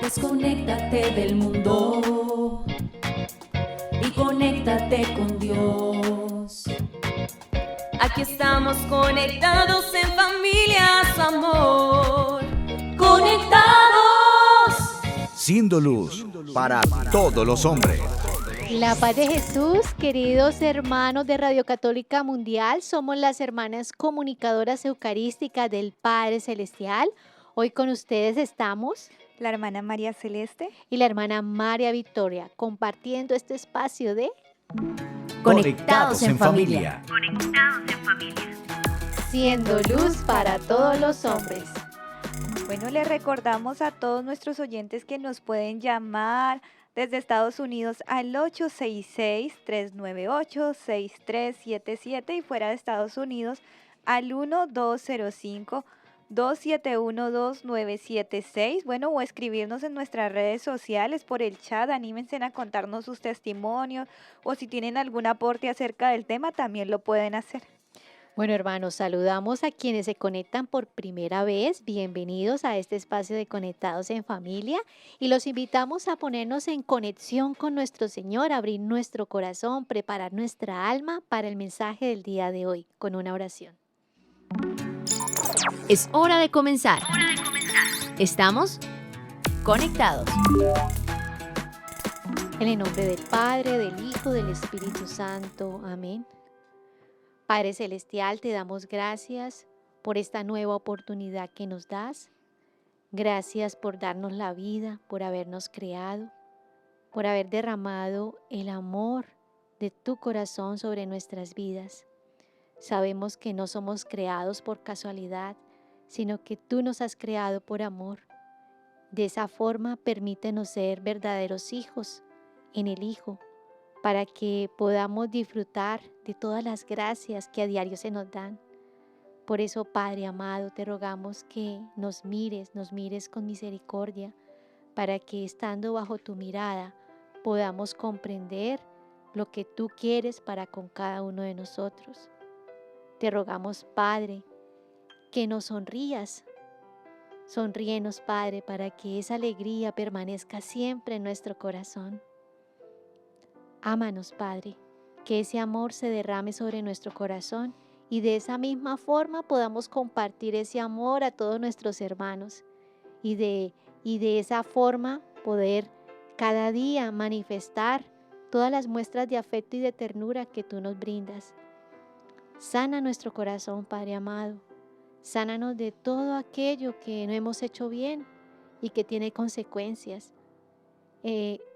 Desconéctate del mundo y conéctate con Dios. Aquí estamos conectados en familia, su amor. Conectados. Siendo luz para todos los hombres. La paz de Jesús, queridos hermanos de Radio Católica Mundial, somos las hermanas comunicadoras eucarísticas del Padre Celestial. Hoy con ustedes estamos la hermana María Celeste y la hermana María Victoria, compartiendo este espacio de Conectados en familia. Siendo luz para todos los hombres. Bueno, les recordamos a todos nuestros oyentes que nos pueden llamar desde Estados Unidos al 866-398-6377 y fuera de Estados Unidos al 1205-271-2976. Bueno, o escribirnos en nuestras redes sociales por el chat. Anímense a contarnos sus testimonios o si tienen algún aporte acerca del tema también lo pueden hacer. Bueno, hermanos, saludamos a quienes se conectan por primera vez. Bienvenidos a este espacio de Conectados en Familia y los invitamos a ponernos en conexión con nuestro Señor, abrir nuestro corazón, preparar nuestra alma para el mensaje del día de hoy con una oración. Es hora de comenzar. Estamos conectados. En el nombre del Padre, del Hijo, del Espíritu Santo. Amén. Padre Celestial, te damos gracias por esta nueva oportunidad que nos das. Gracias por darnos la vida, por habernos creado, por haber derramado el amor de tu corazón sobre nuestras vidas. Sabemos que no somos creados por casualidad, sino que tú nos has creado por amor. De esa forma, permítenos ser verdaderos hijos en el Hijo, para que podamos disfrutar de todas las gracias que a diario se nos dan. Por eso, Padre amado, te rogamos que nos mires con misericordia, para que estando bajo tu mirada podamos comprender lo que tú quieres para con cada uno de nosotros. Te rogamos, Padre, que nos sonrías. Sonríenos, Padre, para que esa alegría permanezca siempre en nuestro corazón. Ámanos, Padre, que ese amor se derrame sobre nuestro corazón y de esa misma forma podamos compartir ese amor a todos nuestros hermanos y de esa forma poder cada día manifestar todas las muestras de afecto y de ternura que tú nos brindas. Sana nuestro corazón, Padre amado. Sánanos de todo aquello que no hemos hecho bien y que tiene consecuencias.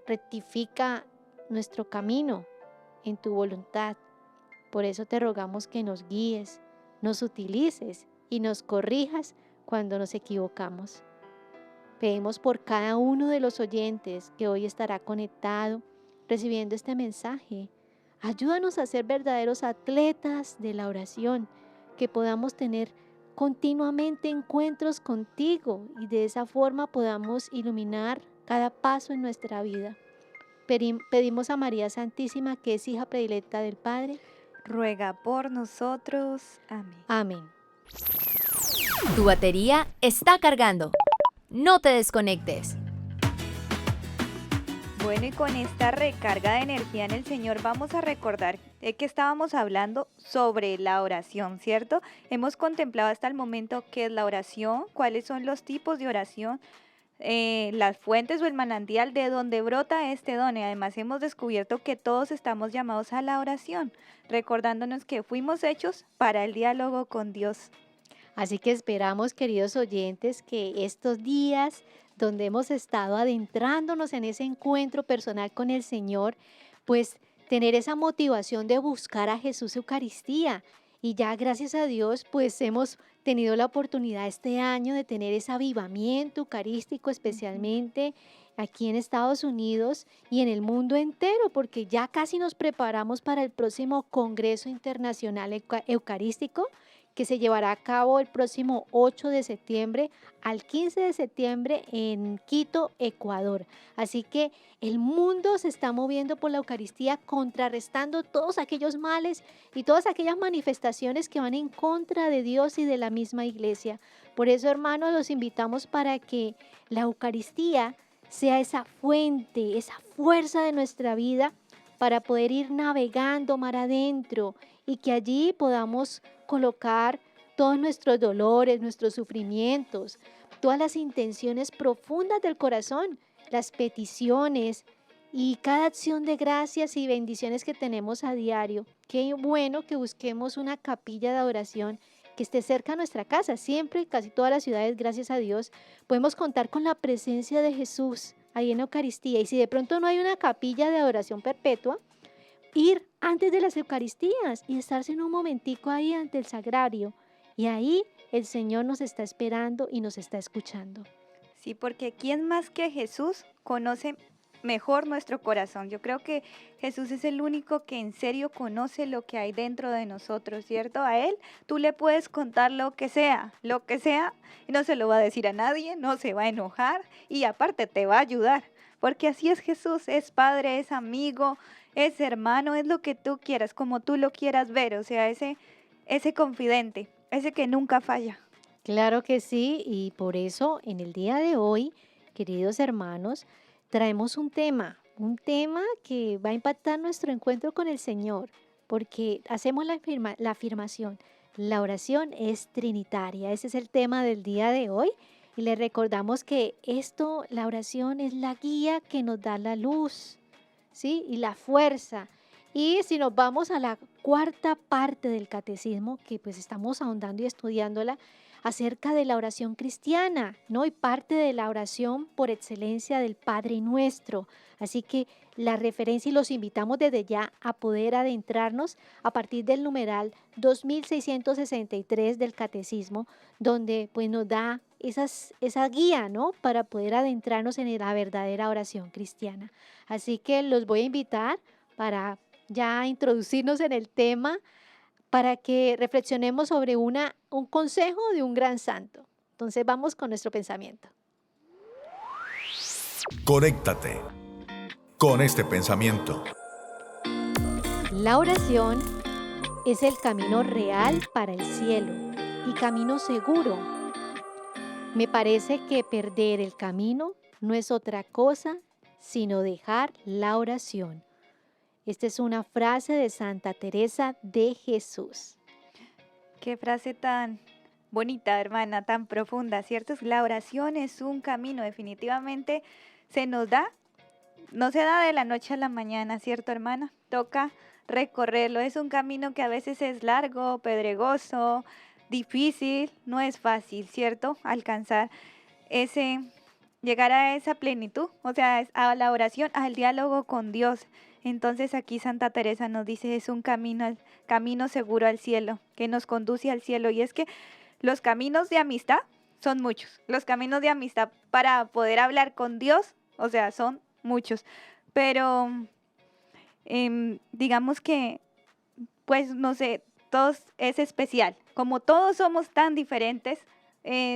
Rectifica nuestro camino en tu voluntad. Por eso te rogamos que nos guíes, nos utilices y nos corrijas cuando nos equivocamos. Pedimos por cada uno de los oyentes que hoy estará conectado recibiendo este mensaje. Ayúdanos a ser verdaderos atletas de la oración, que podamos tener continuamente encuentros contigo y de esa forma podamos iluminar cada paso en nuestra vida. Pedimos a María Santísima, que es hija predilecta del Padre, ruega por nosotros. Amén. Amén. Tu batería está cargando. No te desconectes. Bueno, y con esta recarga de energía en el Señor vamos a recordar que estábamos hablando sobre la oración, ¿cierto? Hemos contemplado hasta el momento qué es la oración, cuáles son los tipos de oración, las fuentes o el manantial de donde brota este don. Y además hemos descubierto que todos estamos llamados a la oración, recordándonos que fuimos hechos para el diálogo con Dios. Así que esperamos, queridos oyentes, que estos días donde hemos estado adentrándonos en ese encuentro personal con el Señor, pues tener esa motivación de buscar a Jesús Eucaristía. Y ya gracias a Dios, pues hemos tenido la oportunidad este año de tener ese avivamiento eucarístico, especialmente aquí en Estados Unidos y en el mundo entero, porque ya casi nos preparamos para el próximo Congreso Internacional Eucarístico, que se llevará a cabo el próximo 8 de septiembre al 15 de septiembre en Quito, Ecuador. Así que el mundo se está moviendo por la Eucaristía, contrarrestando todos aquellos males y todas aquellas manifestaciones que van en contra de Dios y de la misma iglesia. Por eso, hermanos, los invitamos para que la Eucaristía sea esa fuente, esa fuerza de nuestra vida para poder ir navegando mar adentro y que allí podamos colocar todos nuestros dolores, nuestros sufrimientos, todas las intenciones profundas del corazón, las peticiones y cada acción de gracias y bendiciones que tenemos a diario. Qué bueno que busquemos una capilla de adoración que esté cerca a nuestra casa. Siempre, casi todas las ciudades, gracias a Dios, podemos contar con la presencia de Jesús ahí en la Eucaristía. Y si de pronto no hay una capilla de adoración perpetua, ir antes de las Eucaristías y estarse en un momentico ahí ante el sagrario. Y ahí el Señor nos está esperando y nos está escuchando. Sí, porque ¿quién más que Jesús conoce mejor nuestro corazón? Yo creo que Jesús es el único que en serio conoce lo que hay dentro de nosotros, ¿cierto? A Él tú le puedes contar lo que sea, y no se lo va a decir a nadie, no se va a enojar y aparte te va a ayudar, porque así es Jesús, es Padre, es amigo, es hermano, es lo que tú quieras, como tú lo quieras ver, o sea, ese confidente, ese que nunca falla. Claro que sí, y por eso en el día de hoy, queridos hermanos, traemos un tema que va a impactar nuestro encuentro con el Señor, porque hacemos la afirmación, la oración es trinitaria. Ese es el tema del día de hoy, y le recordamos que la oración es la guía que nos da la luz, ¿sí? Y la fuerza. Y si nos vamos a la cuarta parte del catecismo, que pues estamos ahondando y estudiándola, acerca de la oración cristiana, ¿no? Y parte de la oración por excelencia del Padre Nuestro. Así que la referencia, y los invitamos desde ya a poder adentrarnos a partir del numeral 2663 del Catecismo, donde pues nos da esa guía, ¿no? Para poder adentrarnos en la verdadera oración cristiana. Así que los voy a invitar para ya introducirnos en el tema, para que reflexionemos sobre un consejo de un gran santo. Entonces vamos con nuestro pensamiento. Conéctate con este pensamiento. La oración es el camino real para el cielo y camino seguro. Me parece que perder el camino no es otra cosa sino dejar la oración. Esta es una frase de Santa Teresa de Jesús. Qué frase tan bonita, hermana, tan profunda, ¿cierto? La oración es un camino, definitivamente se nos da, no se da de la noche a la mañana, ¿cierto, hermana? Toca recorrerlo, es un camino que a veces es largo, pedregoso, difícil, no es fácil, ¿cierto? Llegar a esa plenitud, o sea, a la oración, al diálogo con Dios. Entonces aquí Santa Teresa nos dice, es un camino seguro al cielo, que nos conduce al cielo. Y es que los caminos de amistad son muchos. Los caminos de amistad para poder hablar con Dios, o sea, son muchos. Pero digamos que, pues no sé, todos es especial. Como todos somos tan diferentes,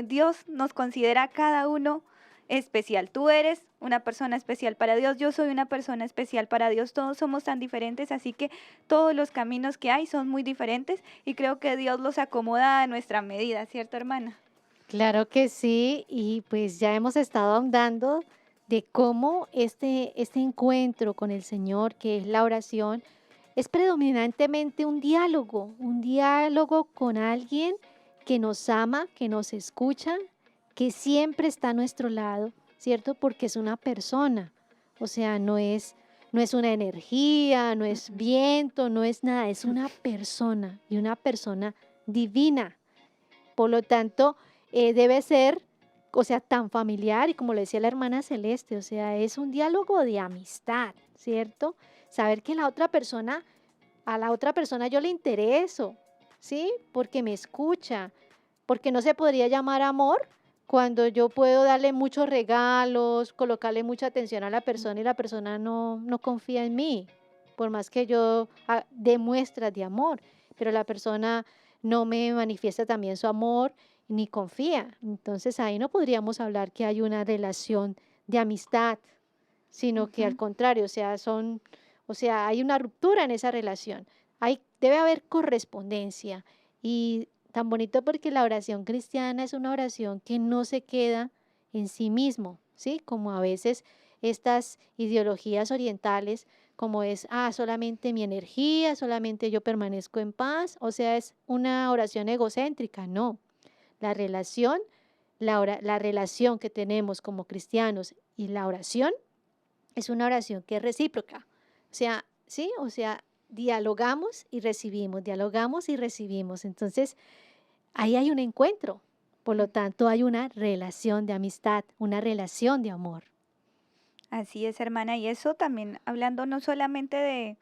Dios nos considera a cada uno especial. Tú eres una persona especial para Dios, yo soy una persona especial para Dios, todos somos tan diferentes, así que todos los caminos que hay son muy diferentes y creo que Dios los acomoda a nuestra medida, ¿cierto, hermana? Claro que sí, y pues ya hemos estado ahondando de cómo este encuentro con el Señor, que es la oración, es predominantemente un diálogo con alguien que nos ama, que nos escucha, que siempre está a nuestro lado, ¿cierto? Porque es una persona, o sea, no es una energía, no es viento, no es nada, es una persona y una persona divina. Por lo tanto, debe ser, o sea, tan familiar y como lo decía la hermana Celeste, o sea, es un diálogo de amistad, ¿cierto? Saber que a la otra persona yo le intereso, ¿sí? Porque me escucha, porque no se podría llamar amor cuando yo puedo darle muchos regalos, colocarle mucha atención a la persona y la persona no confía en mí, por más que yo dé muestras de amor, pero la persona no me manifiesta también su amor ni confía. Entonces ahí no podríamos hablar que hay una relación de amistad, sino que al Ujú. contrario, o sea, hay una ruptura en esa relación. Debe haber correspondencia y tan bonito porque la oración cristiana es una oración que no se queda en sí mismo, ¿sí? Como a veces estas ideologías orientales, como es, solamente mi energía, solamente yo permanezco en paz, o sea, es una oración egocéntrica, no. La relación, la relación que tenemos como cristianos y la oración es una oración que es recíproca. O sea, ¿sí? O sea, dialogamos y recibimos, dialogamos y recibimos. Entonces, ahí hay un encuentro. Por lo tanto, hay una relación de amistad, una relación de amor. Así es, hermana. Y eso también hablando no solamente de,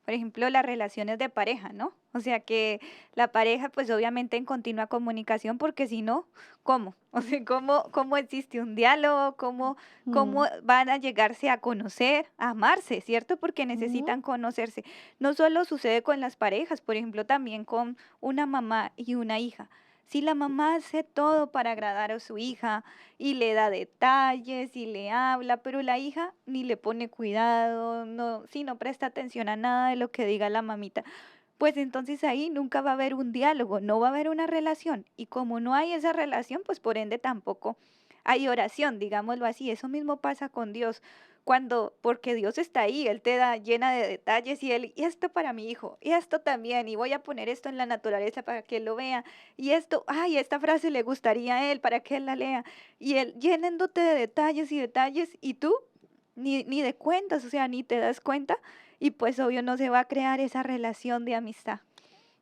por ejemplo, las relaciones de pareja, ¿no? O sea que la pareja, pues obviamente en continua comunicación, porque si no, ¿cómo? O sea, ¿cómo existe un diálogo? ¿Cómo Mm, van a llegarse a conocer, a amarse, ¿cierto? Porque ujú, necesitan conocerse. No solo sucede con las parejas, por ejemplo, también con una mamá y una hija. Si la mamá hace todo para agradar a su hija, y le da detalles y le habla, pero la hija ni le pone cuidado, no, sí, no presta atención a nada de lo que diga la mamita. Pues entonces ahí nunca va a haber un diálogo, no va a haber una relación. Y como no hay esa relación, pues por ende tampoco hay oración, digámoslo así. Eso mismo pasa con Dios. Porque Dios está ahí, Él te da llena de detalles y esto para mi hijo, y esto también, y voy a poner esto en la naturaleza para que él lo vea, y esto, ay, esta frase le gustaría a él para que él la lea, y él llenándote de detalles y detalles, y tú ni de cuentas, o sea, ni te das cuenta, y pues obvio no se va a crear esa relación de amistad.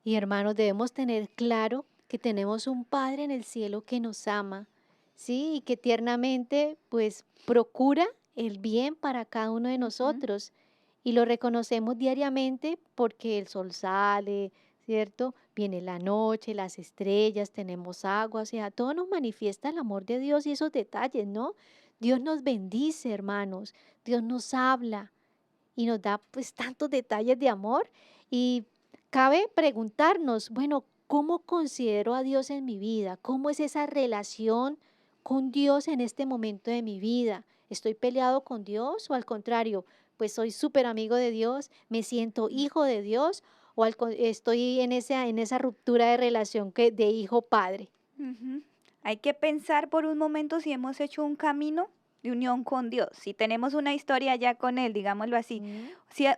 Y hermanos, debemos tener claro que tenemos un Padre en el cielo que nos ama, ¿sí? Y que tiernamente, pues, procura el bien para cada uno de Ujú. nosotros. Y lo reconocemos diariamente porque el sol sale, ¿cierto? Viene la noche, las estrellas, tenemos agua, o sea, todo nos manifiesta el amor de Dios y esos detalles, ¿no? Dios nos bendice, hermanos, Dios nos habla y nos da pues tantos detalles de amor y cabe preguntarnos, bueno, ¿cómo considero a Dios en mi vida? ¿Cómo es esa relación con Dios en este momento de mi vida? ¿Estoy peleado con Dios o al contrario, pues soy súper amigo de Dios, me siento hijo de Dios o estoy en esa ruptura de relación de hijo-padre? Ujú. Hay que pensar por un momento si hemos hecho un camino de unión con Dios, si tenemos una historia ya con Él, digámoslo así, Mm,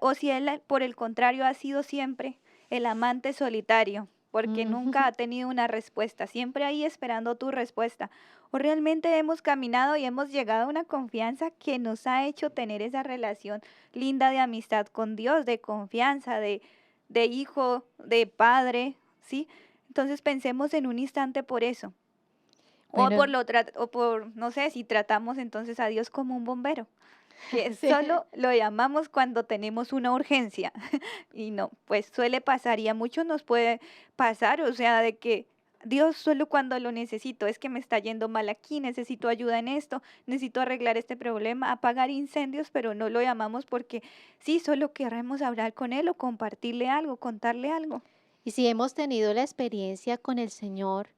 o si Él, por el contrario, ha sido siempre el amante solitario, porque nunca mm, ha tenido una respuesta, siempre ahí esperando tu respuesta. O realmente hemos caminado y hemos llegado a una confianza que nos ha hecho tener esa relación linda de amistad con Dios, de confianza, de hijo, de padre, ¿sí? Entonces pensemos en un instante por eso. Bueno, O por, no sé, si tratamos entonces a Dios como un bombero, que sí. solo lo llamamos cuando tenemos una urgencia. Y no, pues suele pasar y a muchos nos puede pasar, o sea, de que Dios solo cuando lo necesito, es que me está yendo mal aquí, necesito ayuda en esto, necesito arreglar este problema, apagar incendios, pero no lo llamamos porque sí, solo queremos hablar con Él o compartirle algo, contarle algo. Y si hemos tenido la experiencia con el Señor,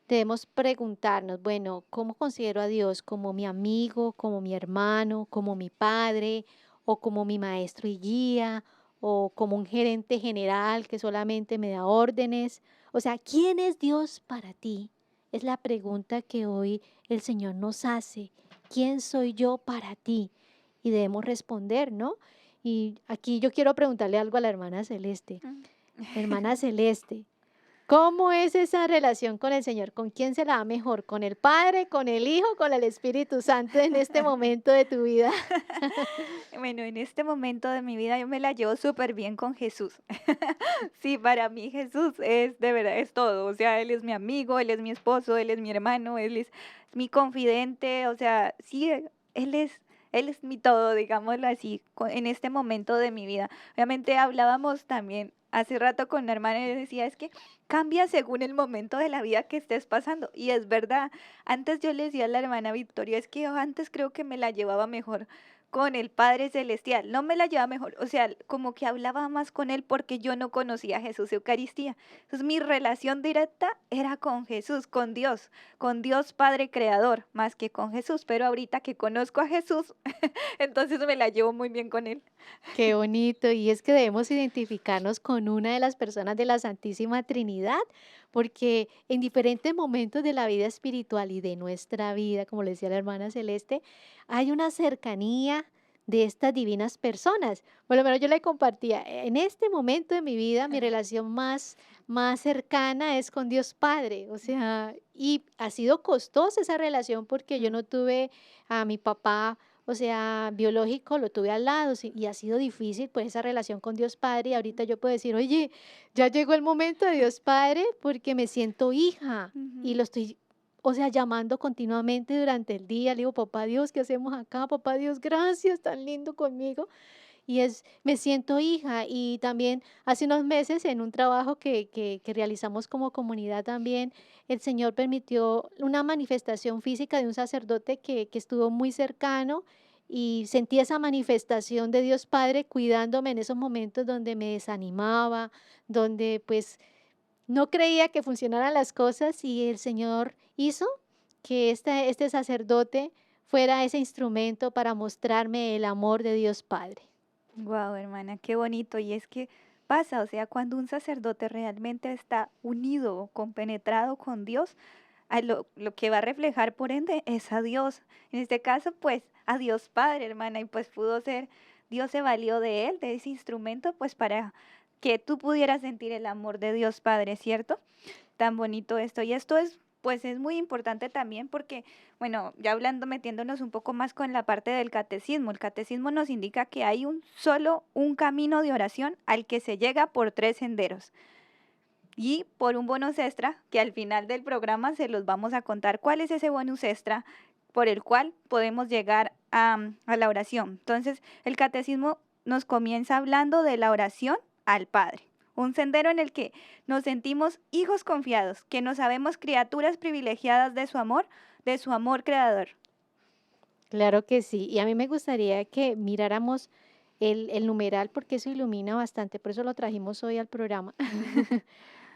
debemos preguntarnos, bueno, ¿cómo considero a Dios? ¿Como mi amigo, como mi hermano, como mi padre, o como mi maestro y guía, o como un gerente general que solamente me da órdenes? O sea, ¿quién es Dios para ti? Es la pregunta que hoy el Señor nos hace. ¿Quién soy yo para ti? Y debemos responder, ¿no? Y aquí yo quiero preguntarle algo a la hermana Celeste. Mm. Hermana Celeste, ¿cómo es esa relación con el Señor? ¿Con quién se la da mejor? ¿Con el Padre, con el Hijo, con el Espíritu Santo en este momento de tu vida? Bueno, en este momento de mi vida yo me la llevo súper bien con Jesús. Sí, para mí Jesús es de verdad, es todo. O sea, Él es mi amigo, Él es mi esposo, Él es mi hermano, Él es mi confidente. O sea, sí, Él es mi todo, digámoslo así, en este momento de mi vida. Obviamente hablábamos también hace rato con una hermana y decía, es que cambia según el momento de la vida que estés pasando. Y es verdad, antes yo le decía a la hermana Victoria, es que yo antes creo que me la llevaba mejor con el Padre Celestial. No me la llevaba mejor, o sea, como que hablaba más con Él porque yo no conocía a Jesús Eucaristía. Entonces mi relación directa era con Jesús, con Dios Padre Creador, más que con Jesús. Pero ahorita que conozco a Jesús, entonces me la llevo muy bien con Él. Qué bonito. Y es que debemos identificarnos con una de las personas de la Santísima Trinidad, porque en diferentes momentos de la vida espiritual y de nuestra vida, como le decía la hermana Celeste, hay una cercanía de estas divinas personas. Por lo menos yo le compartía, en este momento de mi vida, mi relación más cercana es con Dios Padre. O sea, y ha sido costosa esa relación porque yo no tuve a mi papá, o sea, biológico, lo tuve al lado, sí, y ha sido difícil pues esa relación con Dios Padre. Y ahorita yo puedo decir, oye, ya llegó el momento de Dios Padre porque me siento hija y Ujú. lo estoy, o sea, llamando continuamente durante el día. Le digo, papá Dios, ¿qué hacemos acá? Papá Dios, gracias, tan lindo conmigo. Y me siento hija. Y también hace unos meses en un trabajo que realizamos como comunidad también, el Señor permitió una manifestación física de un sacerdote que estuvo muy cercano y sentí esa manifestación de Dios Padre cuidándome en esos momentos donde me desanimaba, donde pues no creía que funcionaran las cosas, y el Señor hizo que este sacerdote fuera ese instrumento para mostrarme el amor de Dios Padre. Wow, hermana, qué bonito. Y es que pasa, o sea, cuando un sacerdote realmente está unido, compenetrado con Dios, lo que va a reflejar por ende es a Dios. En este caso, pues, a Dios Padre, hermana, y pues pudo ser, Dios se valió de él, de ese instrumento, pues para que tú pudieras sentir el amor de Dios Padre, ¿cierto? Tan bonito esto. Y esto es, pues es muy importante también porque, bueno, ya hablando, metiéndonos un poco más con la parte del catecismo, el catecismo nos indica que hay un camino de oración al que se llega por 3 senderos. Y por un bonus extra, que al final del programa se los vamos a contar cuál es ese bonus extra por el cual podemos llegar a la oración. Entonces, el catecismo nos comienza hablando de la oración al Padre. Un sendero en el que nos sentimos hijos confiados, que nos sabemos criaturas privilegiadas de su amor creador. Claro que sí. Y a mí me gustaría que miráramos el numeral porque eso ilumina bastante. Por eso lo trajimos hoy al programa.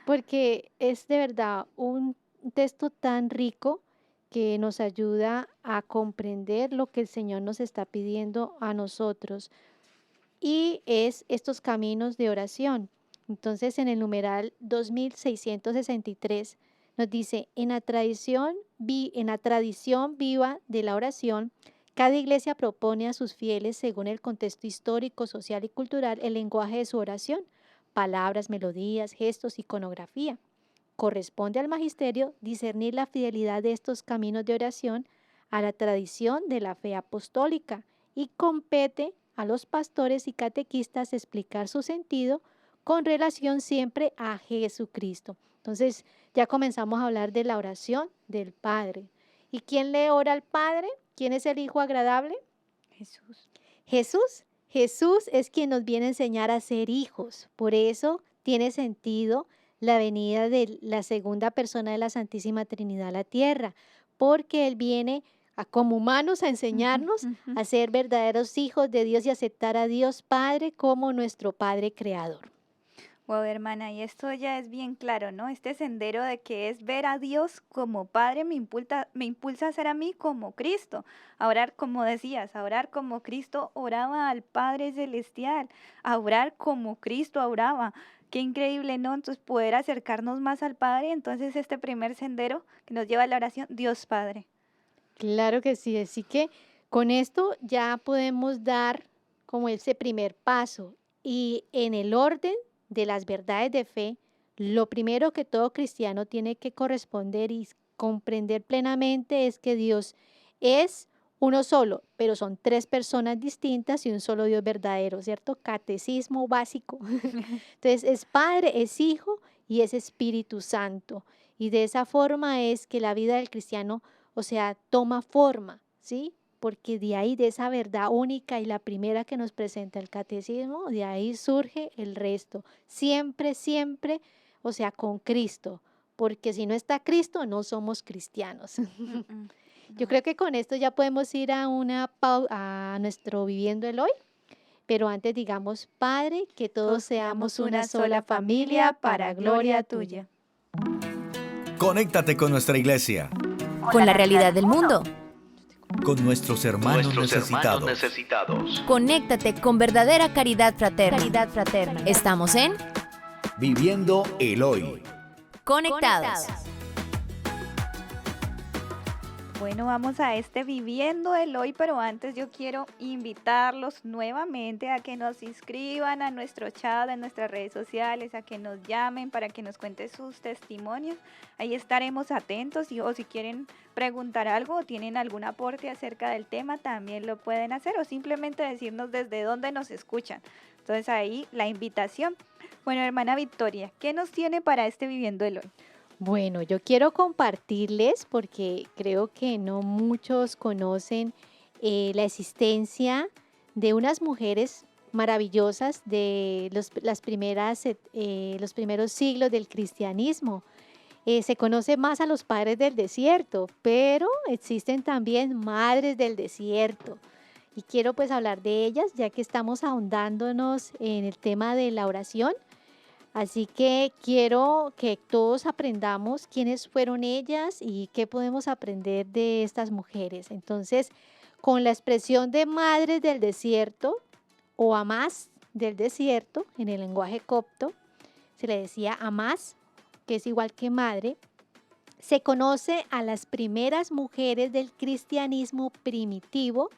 Porque es de verdad un texto tan rico que nos ayuda a comprender lo que el Señor nos está pidiendo a nosotros, y es estos caminos de oración. Entonces, en el numeral 2663 nos dice, en la tradición viva de la oración, cada iglesia propone a sus fieles, según el contexto histórico, social y cultural, el lenguaje de su oración, palabras, melodías, gestos, iconografía. Corresponde al magisterio discernir la fidelidad de estos caminos de oración a la tradición de la fe apostólica, y compete a los pastores y catequistas explicar su sentido con relación siempre a Jesucristo. Entonces ya comenzamos a hablar de la oración del Padre. ¿Y quién le ora al Padre? ¿Quién es el Hijo agradable? Jesús. Jesús. Jesús es quien nos viene a enseñar a ser hijos. Por eso tiene sentido la venida de la segunda persona de la Santísima Trinidad a la tierra, porque Él viene como humanos a Ujú, enseñarnos ujú. a ser verdaderos hijos de Dios y aceptar a Dios Padre como nuestro Padre Creador. Wow, hermana, y esto ya es bien claro, ¿no? Este sendero de que es ver a Dios como Padre me impulsa a ser a mí como Cristo, a orar como decías, a orar como Cristo oraba al Padre Celestial, a orar como Cristo oraba. Qué increíble, ¿no? Entonces poder acercarnos más al Padre, entonces este primer sendero que nos lleva a la oración, Dios Padre. Claro que sí, así que con esto ya podemos dar como ese primer paso, y en el orden de las verdades de fe, lo primero que todo cristiano tiene que corresponder y comprender plenamente es que Dios es uno solo, pero son tres personas distintas y un solo Dios verdadero, ¿cierto? Catecismo básico. Entonces es Padre, es Hijo y es Espíritu Santo. Y de esa forma es que la vida del cristiano, o sea, toma forma, ¿sí? Porque de ahí, de esa verdad única y la primera que nos presenta el catecismo, de ahí surge el resto. Siempre, siempre, o sea, con Cristo. Porque si no está Cristo, no somos cristianos. Mm, mm. Yo creo que con esto ya podemos ir a nuestro Viviendo el Hoy, pero antes digamos, Padre, que todos seamos una sola familia para gloria tuya. Conéctate con nuestra iglesia, Con la realidad del mundo. con nuestros hermanos necesitados. Conéctate con verdadera caridad fraterna. Estamos en Viviendo el Hoy. Conectados. Bueno, vamos a este Viviendo el Hoy, pero antes yo quiero invitarlos nuevamente a que nos inscriban a nuestro chat, en nuestras redes sociales, a que nos llamen para que nos cuenten sus testimonios. Ahí estaremos atentos o si quieren preguntar algo o tienen algún aporte acerca del tema, también lo pueden hacer o simplemente decirnos desde dónde nos escuchan. Entonces ahí la invitación. Bueno, hermana Victoria, ¿qué nos tiene para este Viviendo el Hoy? Bueno, yo quiero compartirles porque creo que no muchos conocen la existencia de unas mujeres maravillosas de los primeros siglos del cristianismo. Se conoce más a los padres del desierto, pero existen también madres del desierto. Y quiero pues hablar de ellas, ya que estamos ahondándonos en el tema de la oración. Así que quiero que todos aprendamos quiénes fueron ellas y qué podemos aprender de estas mujeres. Entonces, con la expresión de madres del desierto o amás del desierto, en el lenguaje copto, se le decía amás, que es igual que madre, se conoce a las primeras mujeres del cristianismo primitivo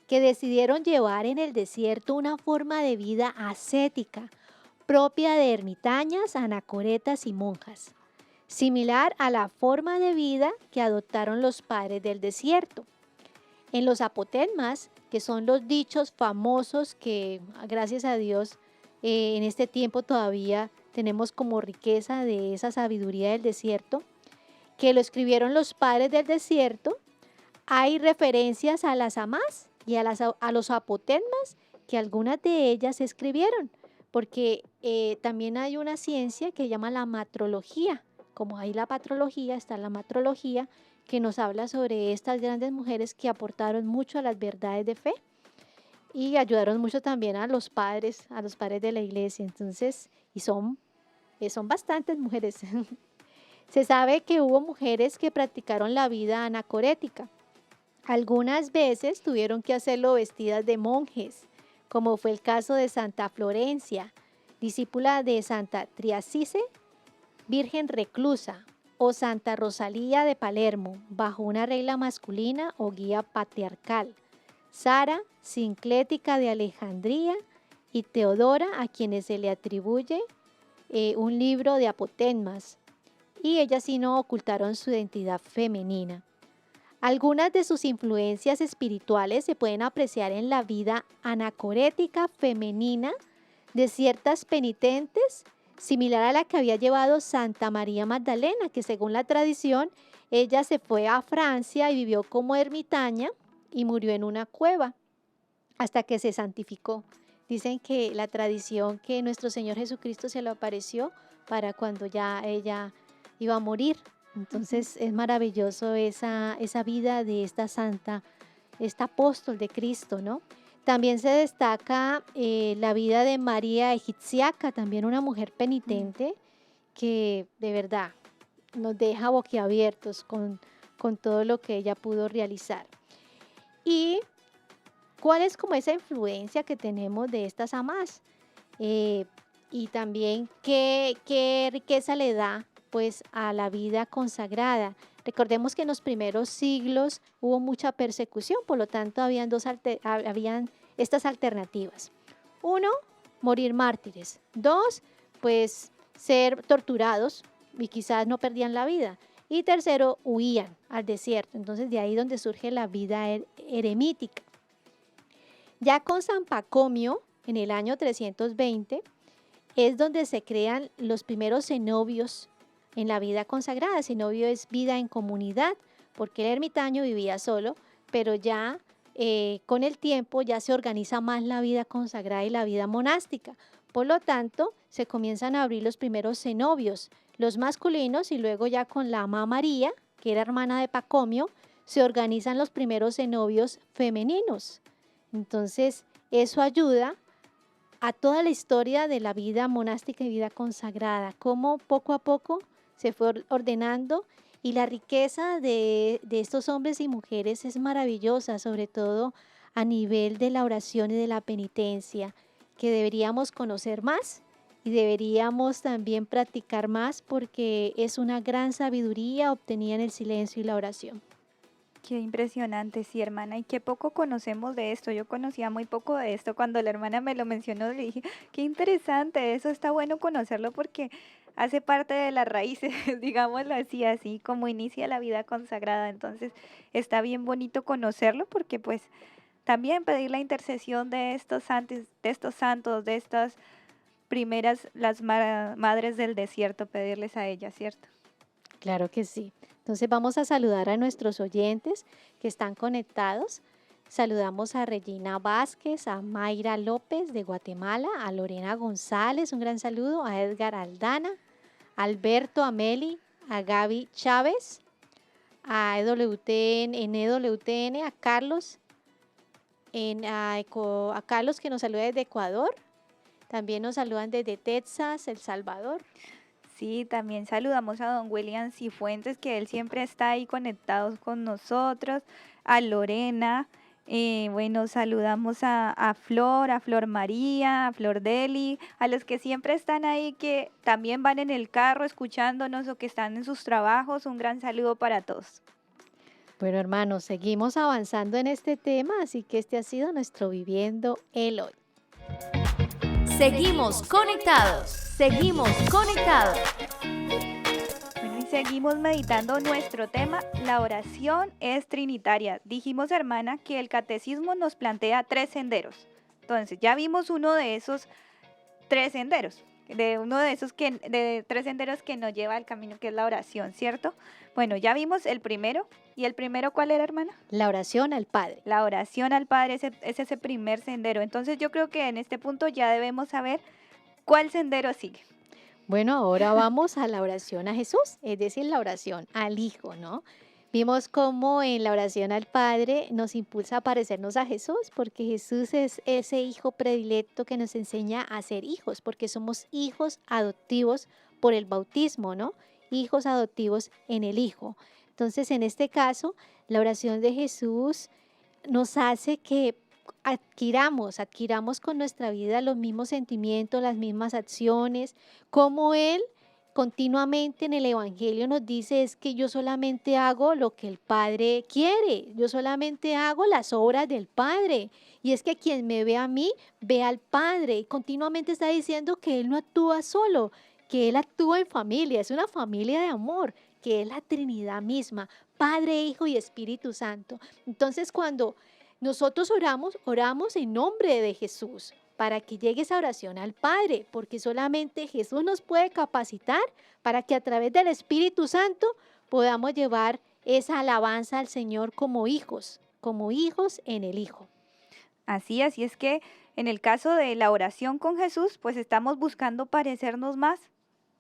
que decidieron llevar en el desierto una forma de vida ascética, propia de ermitañas, anacoretas y monjas, similar a la forma de vida que adoptaron los padres del desierto. En los apotegmas, que son los dichos famosos que, gracias a Dios, en este tiempo todavía tenemos como riqueza de esa sabiduría del desierto, que lo escribieron los padres del desierto, hay referencias a las amás y a los apotegmas que algunas de ellas escribieron, porque también hay una ciencia que se llama la matrología. Como hay la patrología, está la matrología, que nos habla sobre estas grandes mujeres que aportaron mucho a las verdades de fe y ayudaron mucho también a los padres de la iglesia. Entonces, son bastantes mujeres. Se sabe que hubo mujeres que practicaron la vida anacorética. Algunas veces tuvieron que hacerlo vestidas de monjes, como fue el caso de Santa Florencia, discípula de Santa Triasice, virgen reclusa, o Santa Rosalía de Palermo, bajo una regla masculina o guía patriarcal, Sara, sinclética de Alejandría, y Teodora, a quienes se le atribuye un libro de apotegmas, y ellas sí no ocultaron su identidad femenina. Algunas de sus influencias espirituales se pueden apreciar en la vida anacorética femenina de ciertas penitentes, similar a la que había llevado Santa María Magdalena, que según la tradición, ella se fue a Francia y vivió como ermitaña y murió en una cueva hasta que se santificó. Dicen que la tradición que nuestro Señor Jesucristo se le apareció para cuando ya ella iba a morir. Entonces es maravilloso esa vida de esta santa, esta apóstol de Cristo, ¿no? También se destaca la vida de María Egipciaca, también una mujer penitente que de verdad nos deja boquiabiertos con todo lo que ella pudo realizar. ¿Y cuál es como esa influencia que tenemos de estas amás? Y también qué riqueza le da pues a la vida consagrada. Recordemos que en los primeros siglos hubo mucha persecución, por lo tanto habían estas alternativas. 1, morir mártires. 2, pues ser torturados y quizás no perdían la vida. Y 3, huían al desierto. Entonces de ahí donde surge la vida eremítica. Ya con San Pacomio, en el año 320, es donde se crean los primeros cenobios en la vida consagrada. Cenobio es vida en comunidad, porque el ermitaño vivía solo, pero ya con el tiempo ya se organiza más la vida consagrada y la vida monástica. Por lo tanto, se comienzan a abrir los primeros cenobios, los masculinos, y luego ya con la Ama María, que era hermana de Pacomio, se organizan los primeros cenobios femeninos. Entonces, eso ayuda a toda la historia de la vida monástica y vida consagrada, cómo poco a poco se fue ordenando, y la riqueza de estos hombres y mujeres es maravillosa, sobre todo a nivel de la oración y de la penitencia, que deberíamos conocer más y deberíamos también practicar más, porque es una gran sabiduría obtenida en el silencio y la oración. Qué impresionante, sí, hermana, y qué poco conocemos de esto. Yo conocía muy poco de esto. Cuando la hermana me lo mencionó, le dije, qué interesante, eso está bueno conocerlo porque hace parte de las raíces, digámoslo así, así como inicia la vida consagrada. Entonces, está bien bonito conocerlo porque pues también pedir la intercesión de estos santos, de estas primeras, las madres del desierto, pedirles a ellas, ¿cierto? Claro que sí. Entonces vamos a saludar a nuestros oyentes que están conectados. Saludamos a Regina Vázquez, a Mayra López de Guatemala, a Lorena González, un gran saludo, a Edgar Aldana, a Alberto Ameli, a Gaby Chávez, a EWTN, a Carlos, a Carlos que nos saluda desde Ecuador. También nos saludan desde Texas, El Salvador. Sí, también saludamos a don William Cifuentes, que él siempre está ahí conectados con nosotros, a Lorena, bueno, saludamos a Flor María, a Flor Deli, a los que siempre están ahí, que también van en el carro escuchándonos o que están en sus trabajos, un gran saludo para todos. Bueno, hermanos, seguimos avanzando en este tema, así que este ha sido nuestro Viviendo el Hoy. Seguimos conectados. Seguimos conectados. Bueno, y seguimos meditando nuestro tema, la oración es trinitaria. Dijimos, hermana, que el catecismo nos plantea 3 senderos. Entonces, ya vimos uno de esos 3 senderos, de 3 senderos que nos lleva al camino, que es la oración, ¿cierto? Bueno, ya vimos el primero. ¿Y el primero cuál era, hermana? La oración al Padre. La oración al Padre es ese primer sendero. Entonces, yo creo que en este punto ya debemos saber cuál sendero sigue. Bueno, ahora vamos a la oración a Jesús, es decir, la oración al Hijo, ¿no? Vimos cómo en la oración al Padre nos impulsa a parecernos a Jesús, porque Jesús es ese Hijo predilecto que nos enseña a ser hijos, porque somos hijos adoptivos por el bautismo, ¿no? Hijos adoptivos en el Hijo. Entonces, en este caso, la oración de Jesús nos hace que adquiramos con nuestra vida los mismos sentimientos, las mismas acciones, como Él continuamente en el Evangelio nos dice, es que yo solamente hago lo que el Padre quiere, yo solamente hago las obras del Padre, y es que quien me ve a mí, ve al Padre, y continuamente está diciendo que Él no actúa solo, que Él actúa en familia, es una familia de amor, que es la Trinidad misma, Padre, Hijo y Espíritu Santo. Entonces, cuando nosotros oramos en nombre de Jesús para que llegue esa oración al Padre, porque solamente Jesús nos puede capacitar para que a través del Espíritu Santo podamos llevar esa alabanza al Señor como hijos en el Hijo. Así es que en el caso de la oración con Jesús, pues estamos buscando parecernos más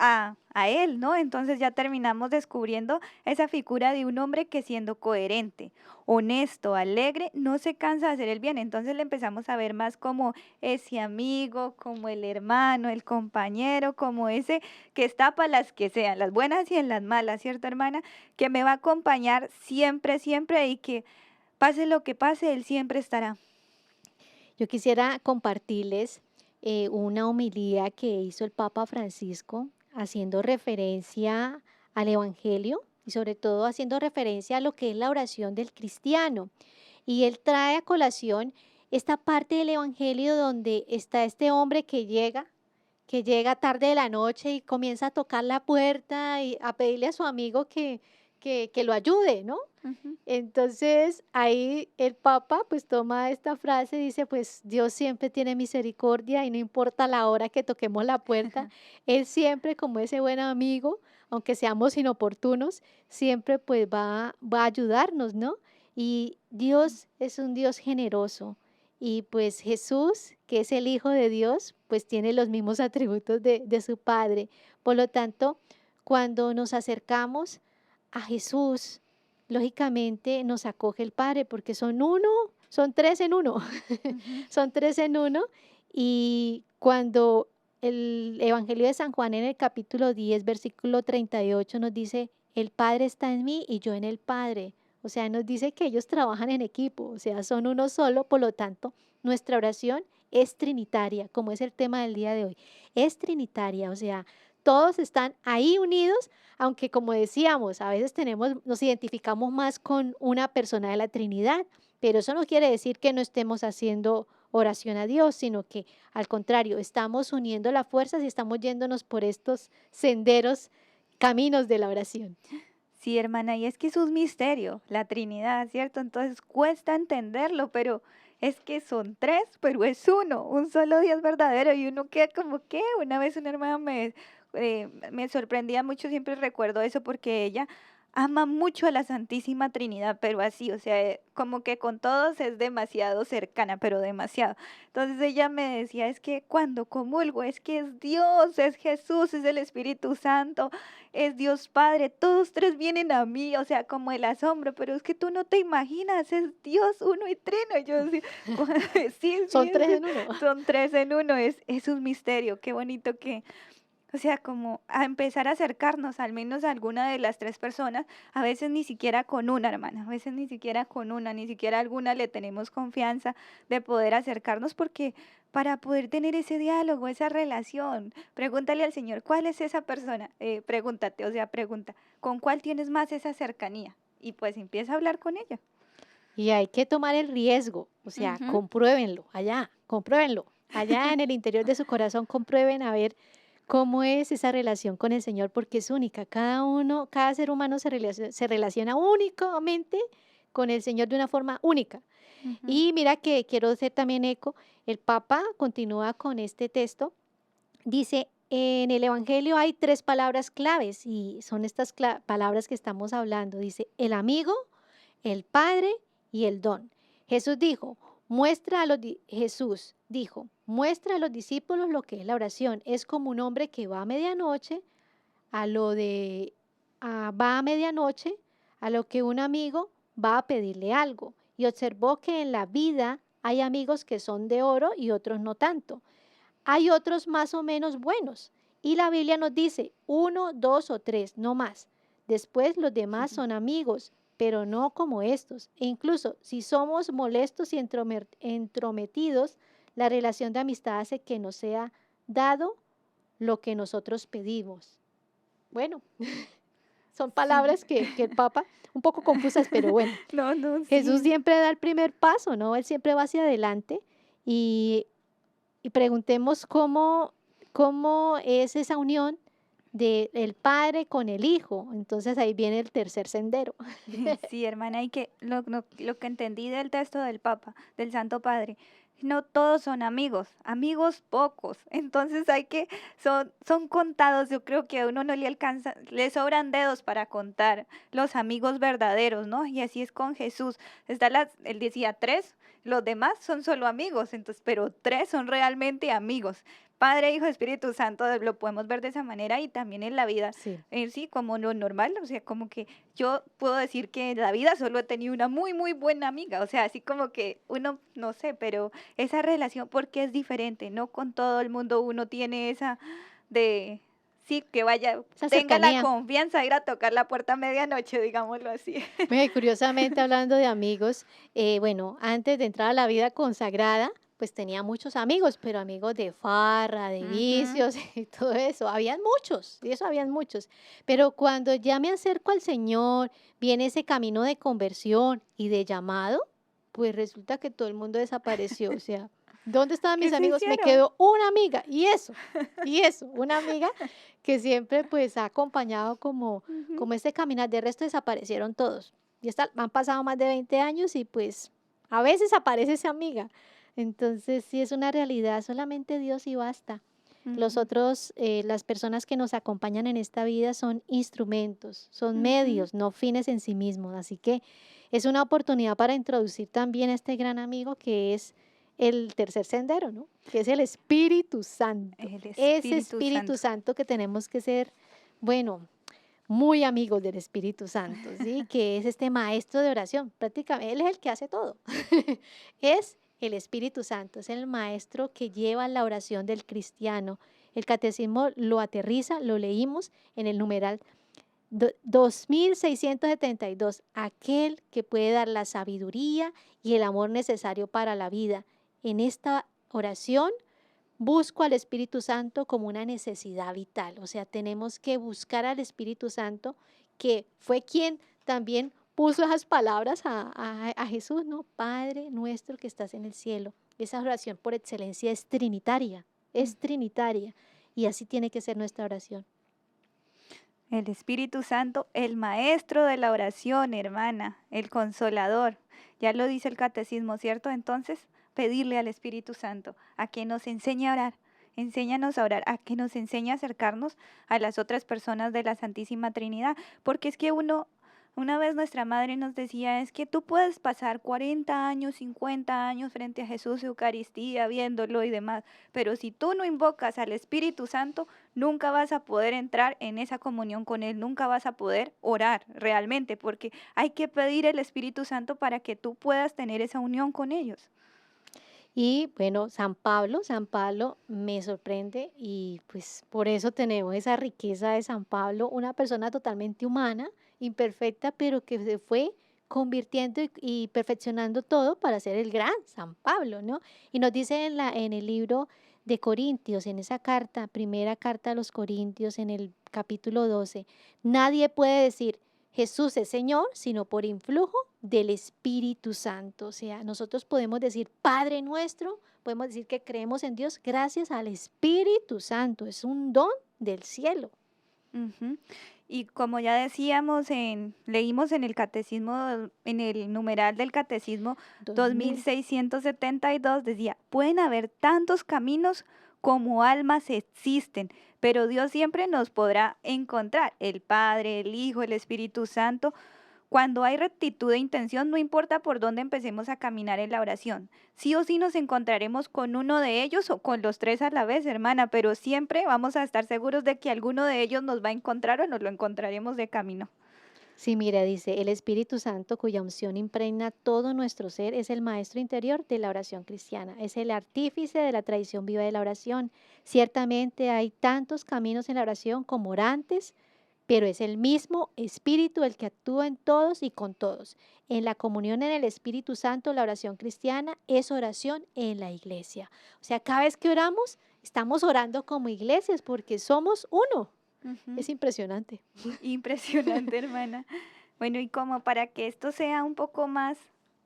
a Él, ¿no? Entonces ya terminamos descubriendo esa figura de un hombre que siendo coherente, honesto, alegre, no se cansa de hacer el bien. Entonces le empezamos a ver más como ese amigo, como el hermano, el compañero, como ese que está para las que sean, las buenas y en las malas, ¿cierto, hermana? Que me va a acompañar siempre, siempre, y que pase lo que pase, Él siempre estará. Yo quisiera compartirles una homilía que hizo el Papa Francisco haciendo referencia al Evangelio y sobre todo haciendo referencia a lo que es la oración del cristiano. Y él trae a colación esta parte del Evangelio donde está este hombre que llega tarde de la noche y comienza a tocar la puerta y a pedirle a su amigo que lo ayude, ¿no? Uh-huh. Entonces ahí el Papa pues toma esta frase y dice, pues Dios siempre tiene misericordia y no importa la hora que toquemos la puerta, Él siempre como ese buen amigo, aunque seamos inoportunos, siempre pues va a ayudarnos, ¿no? Y Dios es un Dios generoso y pues Jesús, que es el Hijo de Dios, pues tiene los mismos atributos de su Padre. Por lo tanto, cuando nos acercamos a Jesús, lógicamente nos acoge el Padre porque son uno, son tres en uno, son tres en uno. Y cuando el Evangelio de San Juan en el capítulo 10, versículo 38 nos dice, el Padre está en mí y yo en el Padre. O sea, nos dice que ellos trabajan en equipo, o sea, son uno solo, por lo tanto, nuestra oración es trinitaria, como es el tema del día de hoy. Es trinitaria, o sea, todos están ahí unidos, aunque como decíamos, a veces nos identificamos más con una persona de la Trinidad, pero eso no quiere decir que no estemos haciendo oración a Dios, sino que al contrario, estamos uniendo las fuerzas y estamos yéndonos por estos senderos, caminos de la oración. Sí, hermana, y es que es un misterio, la Trinidad, ¿cierto? Entonces cuesta entenderlo, pero es que son tres, pero es uno, un solo Dios verdadero, y uno queda como que una vez una hermana me sorprendía mucho, siempre recuerdo eso porque ella ama mucho a la Santísima Trinidad, pero así, o sea, como que con todos es demasiado cercana, pero demasiado. Entonces ella me decía, es que cuando comulgo, es que es Dios, es Jesús, es el Espíritu Santo, es Dios Padre, todos tres vienen a mí, o sea, como el asombro, pero es que tú no te imaginas, es Dios uno y trino. Yo sí, sí, Son sí, tres en uno. son tres en uno, es un misterio, qué bonito que, o sea, como a empezar a acercarnos al menos a alguna de las tres personas, a veces ni siquiera con una hermana, a veces ni siquiera con una, ni siquiera alguna le tenemos confianza de poder acercarnos porque para poder tener ese diálogo, esa relación, pregúntale al Señor, ¿cuál es esa persona? Pregúntate, o sea, pregunta, ¿con cuál tienes más esa cercanía? Y pues empieza a hablar con ella. Y hay que tomar el riesgo, o sea, Ujú. compruébenlo, allá en el interior de su corazón, comprueben a ver cómo es esa relación con el Señor, porque es única. Cada ser humano se relaciona únicamente con el Señor de una forma única. Ujú. Y mira que quiero hacer también eco, el Papa continúa con este texto, dice, en el Evangelio hay tres palabras claves y son estas palabras que estamos hablando. Dice, el amigo, el Padre y el don. Jesús dijo, muestra a los discípulos lo que es la oración. Es como un hombre que va a medianoche, va a medianoche, a lo que un amigo va a pedirle algo. Y observó que en la vida hay amigos que son de oro y otros no tanto. Hay otros más o menos buenos. Y la Biblia nos dice, uno, dos o tres, no más. Después los demás son amigos, pero no como estos. E incluso si somos molestos y entrometidos, la relación de amistad hace que nos sea dado lo que nosotros pedimos. Bueno, son Sí. palabras que el Papa, un poco confusas, pero bueno, No, no, Jesús sí. siempre da el primer paso, ¿no? Él siempre va hacia adelante y, y preguntemos cómo es esa unión del Padre con el Hijo. Entonces ahí viene el tercer sendero. Sí, hermana, y que lo que entendí del texto del Papa, del Santo Padre, no todos son amigos, amigos pocos. Entonces son contados. Yo creo que a uno no le alcanza, le sobran dedos para contar los amigos verdaderos, ¿no? Y así es con Jesús. Él decía tres, los demás son solo amigos, entonces, pero tres son realmente amigos. Padre, Hijo, Espíritu Santo, lo podemos ver de esa manera y también en la vida, Sí. sí, como lo normal, o sea, como que yo puedo decir que en la vida solo he tenido una muy, muy buena amiga, o sea, así como que uno, no sé, pero esa relación, porque es diferente, no con todo el mundo uno tiene esa de, sí, que vaya, Esa tenga la cercanía. confianza de ir a tocar la puerta a medianoche, digámoslo así. Mira, y curiosamente, hablando de amigos, bueno, antes de entrar a la vida consagrada, pues tenía muchos amigos, pero amigos de farra, de Ujú. vicios y todo eso. Habían muchos, y eso habían muchos. Pero cuando ya me acerco al Señor, viene ese camino de conversión y de llamado, pues resulta que todo el mundo desapareció. O sea, ¿dónde estaban ¿Qué mis se amigos? Me hicieron? quedó una amiga, y eso, una amiga que siempre pues ha acompañado Ujú. como este caminar. De resto desaparecieron todos. Han pasado más de 20 años y pues a veces aparece esa amiga. Entonces sí es una realidad, solamente Dios y basta. Los Ujú. otros, las personas que nos acompañan en esta vida son instrumentos, son Ujú. medios, no fines en sí mismos. Así que es una oportunidad para introducir también a este gran amigo que es el tercer sendero, ¿no? Que es el Espíritu Santo. El Ese Espíritu Espíritu Santo. Santo que tenemos que ser, bueno, muy amigos del Espíritu Santo, ¿sí? Que es este maestro de oración. Prácticamente, él es el que hace todo. Es el Espíritu Santo, es el maestro que lleva la oración del cristiano. El catecismo lo aterriza, lo leímos en el numeral 2672, aquel que puede dar la sabiduría y el amor necesario para la vida. En esta oración busco al Espíritu Santo como una necesidad vital, o sea, tenemos que buscar al Espíritu Santo, que fue quien también puso esas palabras a Jesús, ¿no? Padre nuestro que estás en el cielo. Esa oración por excelencia es trinitaria, y así tiene que ser nuestra oración. El Espíritu Santo, el maestro de la oración, hermana, el consolador. Ya lo dice el catecismo, ¿cierto? Entonces, pedirle al Espíritu Santo a que nos enseñe a orar. Enséñanos a orar, a que nos enseñe a acercarnos a las otras personas de la Santísima Trinidad. Porque es que una vez nuestra madre nos decía, es que tú puedes pasar 40 años, 50 años frente a Jesús Eucaristía, viéndolo y demás, pero si tú no invocas al Espíritu Santo, nunca vas a poder entrar en esa comunión con Él, nunca vas a poder orar realmente, porque hay que pedir el Espíritu Santo para que tú puedas tener esa unión con ellos. Y bueno, San Pablo me sorprende y pues por eso tenemos esa riqueza de San Pablo, una persona totalmente humana, imperfecta, pero que se fue convirtiendo y perfeccionando todo para ser el gran San Pablo, ¿no? Y nos dice en el libro de Corintios, en esa carta, primera carta a los Corintios, en el capítulo 12, nadie puede decir Jesús es Señor, sino por influjo del Espíritu Santo. O sea, nosotros podemos decir Padre nuestro, podemos decir que creemos en Dios gracias al Espíritu Santo. Es un don del cielo. Ujú. Y como ya decíamos, leímos en el catecismo, en el numeral del catecismo 2672, decía, pueden haber tantos caminos como almas existen, pero Dios siempre nos podrá encontrar, el Padre, el Hijo, el Espíritu Santo. Cuando hay rectitud de intención, no importa por dónde empecemos a caminar en la oración. Sí o sí nos encontraremos con uno de ellos o con los tres a la vez, hermana, pero siempre vamos a estar seguros de que alguno de ellos nos va a encontrar o nos lo encontraremos de camino. Sí, mira, dice, el Espíritu Santo, cuya unción impregna todo nuestro ser, es el maestro interior de la oración cristiana, es el artífice de la tradición viva de la oración. Ciertamente hay tantos caminos en la oración como orantes, pero es el mismo Espíritu el que actúa en todos y con todos. En la comunión en el Espíritu Santo, la oración cristiana es oración en la iglesia. O sea, cada vez que oramos, estamos orando como iglesias porque somos uno. Ujú. Es impresionante. Impresionante, hermana. Bueno, y como para que esto sea un poco más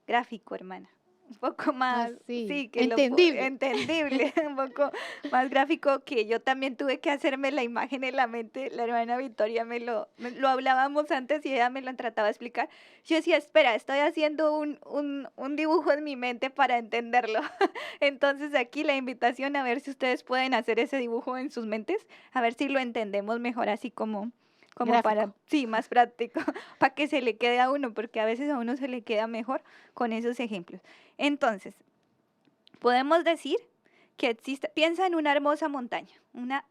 gráfico, hermana, un poco más, sí, sí, que entendible. entendible, un poco más gráfico, que yo también tuve que hacerme la imagen en la mente. La hermana Victoria lo hablábamos antes y ella me lo trataba de explicar. Yo decía, espera, estoy haciendo un dibujo en mi mente para entenderlo. Entonces aquí la invitación a ver si ustedes pueden hacer ese dibujo en sus mentes, a ver si lo entendemos mejor, así como para, Gráfico. sí, más práctico, para que se le quede a uno, porque a veces a uno se le queda mejor con esos ejemplos. Entonces, podemos decir que existe, piensa en una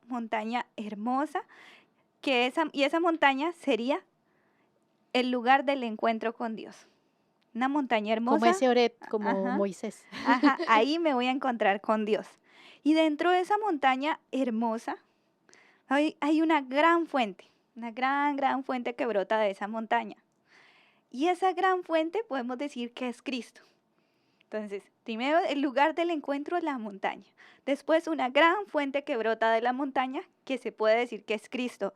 montaña hermosa, y esa montaña sería el lugar del encuentro con Dios. Una montaña hermosa. Como ese Oreb, como Ajá. Moisés. Ajá, ahí me voy a encontrar con Dios. Y dentro de esa montaña hermosa hay una gran fuente, una gran fuente que brota de esa montaña. Y esa gran fuente podemos decir que es Cristo. Entonces, primero el lugar del encuentro es la montaña. Después una gran fuente que brota de la montaña, que se puede decir que es Cristo.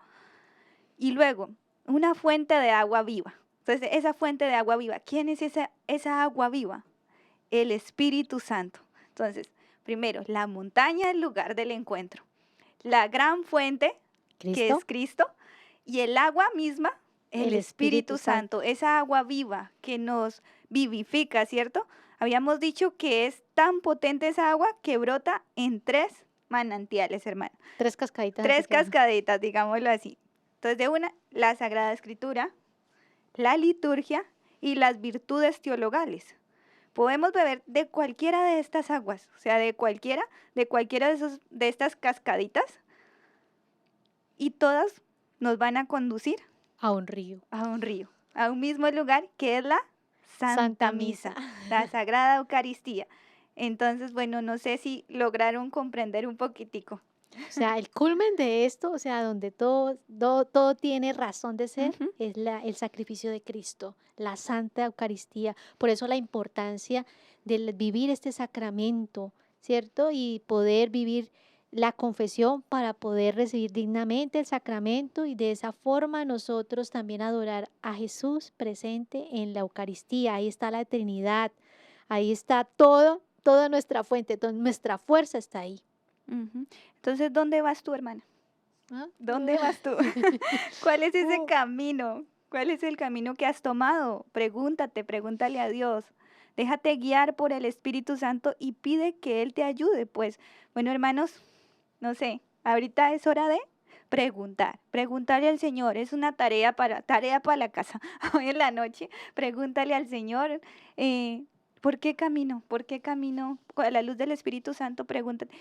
Y luego una fuente de agua viva. Entonces, esa fuente de agua viva, ¿quién es esa agua viva? El Espíritu Santo. Entonces, primero, la montaña es el lugar del encuentro. La gran fuente, que es Cristo, y el agua misma, el Espíritu Santo, esa agua viva que nos vivifica, ¿cierto? Habíamos dicho que es tan potente esa agua que brota en 3 manantiales, hermano. 3 cascaditas. 3 cascaditas, digámoslo así. Entonces, de una, la Sagrada Escritura, la liturgia y las virtudes teologales. Podemos beber de cualquiera de estas aguas, o sea, de cualquiera de estas cascaditas, y todas nos van a conducir a un río. a un río, a un mismo lugar que es la Santa Santa Misa, Misa. la Sagrada Eucaristía. Entonces, bueno, no sé si lograron comprender un poquitico. O sea, el culmen de esto, o sea, donde todo tiene razón de ser, Ujú. es el sacrificio de Cristo, la Santa Eucaristía. Por eso la importancia de vivir este sacramento, ¿cierto? Y poder vivir la confesión para poder recibir dignamente el sacramento y de esa forma nosotros también adorar a Jesús presente en la Eucaristía. Ahí está la Trinidad, ahí está toda nuestra fuente, nuestra fuerza está ahí. Ujú. Entonces, ¿dónde vas tú, hermana? ¿Ah? ¿Dónde vas tú? ¿Cuál es ese Oh. camino? ¿Cuál es el camino que has tomado? Pregúntale a Dios. Déjate guiar por el Espíritu Santo y pide que Él te ayude. Pues, bueno, hermanos, no sé, ahorita es hora de preguntarle al Señor. Es una tarea para la casa. Hoy en la noche, pregúntale al Señor, ¿por qué camino? ¿Por qué camino? A la luz del Espíritu Santo, pregúntate,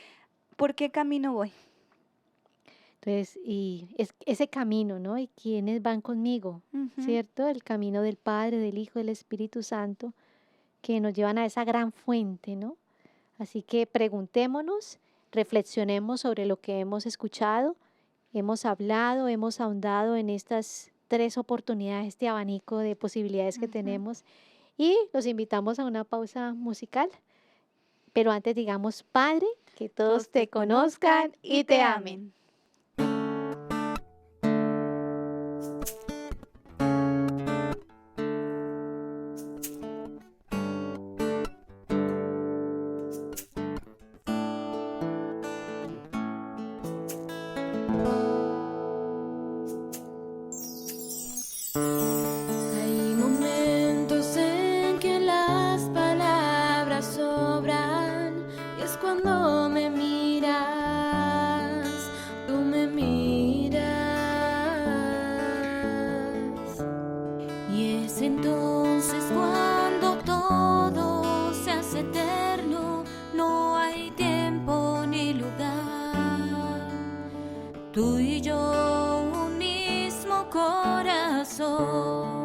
¿por qué camino voy? Entonces, y ese camino, ¿no? ¿Y quiénes van conmigo? Ujú. ¿Cierto? El camino del Padre, del Hijo, del Espíritu Santo, que nos llevan a esa gran fuente, ¿no? Así que preguntémonos, reflexionemos sobre lo que hemos escuchado, hemos hablado, hemos ahondado en estas 3 oportunidades, este abanico de posibilidades que Ujú. tenemos y los invitamos a una pausa musical. Pero antes digamos, Padre, que todos te conozcan y te amen. Hay momentos en que las palabras sobran y es cuando me miras, tú me miras y es entonces cuando todo se hace eterno, no hay tiempo ni lugar, tú y yo un mismo corazón.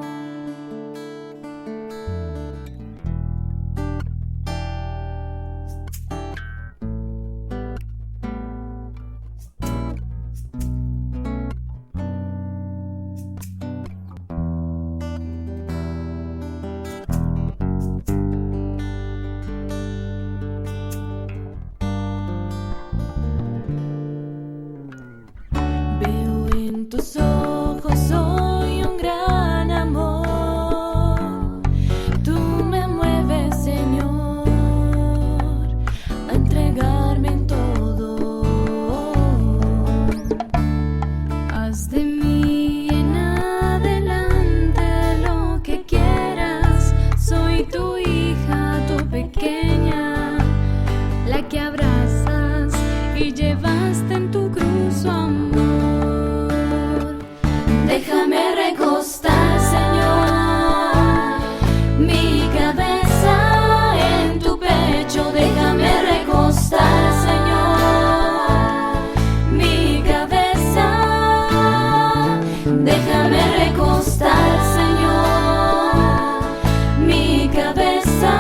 Veo en tus ojos hoy un gran amor. Tú me mueves, Señor, a entregarme en todo. Haz de mí en adelante lo que quieras. Soy tu hija, tu pequeña, la que abrazas y llevaste en tu cruz su amor. Déjame recostar, Señor, mi cabeza en tu pecho. Déjame recostar, Señor, mi cabeza. Déjame recostar, Señor, mi cabeza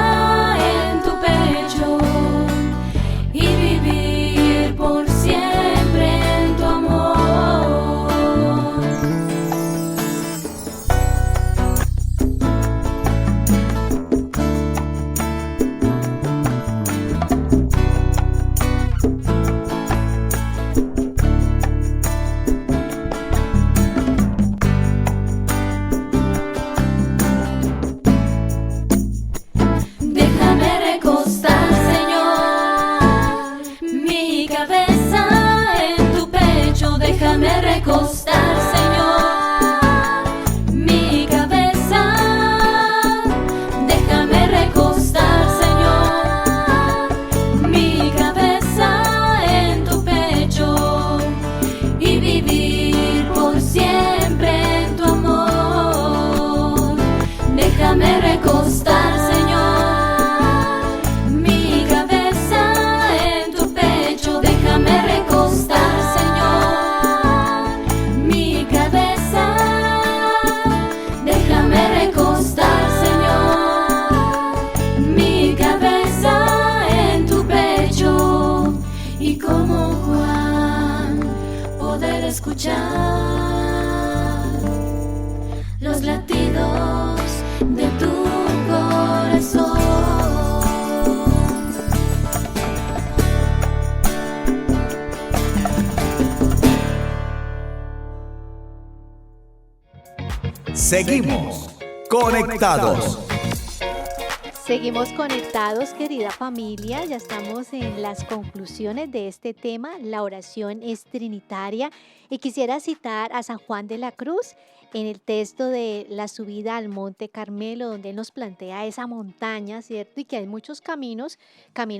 en tu pecho y vivir por siempre escuchar los latidos de tu corazón. Seguimos conectados. Seguimos conectados, querida familia. Ya estamos en las conclusiones de este tema. La oración es trinitaria. Y quisiera citar a San Juan de la Cruz en el texto de la subida al Monte Carmelo, donde él nos plantea esa montaña, ¿cierto? Y que hay muchos caminos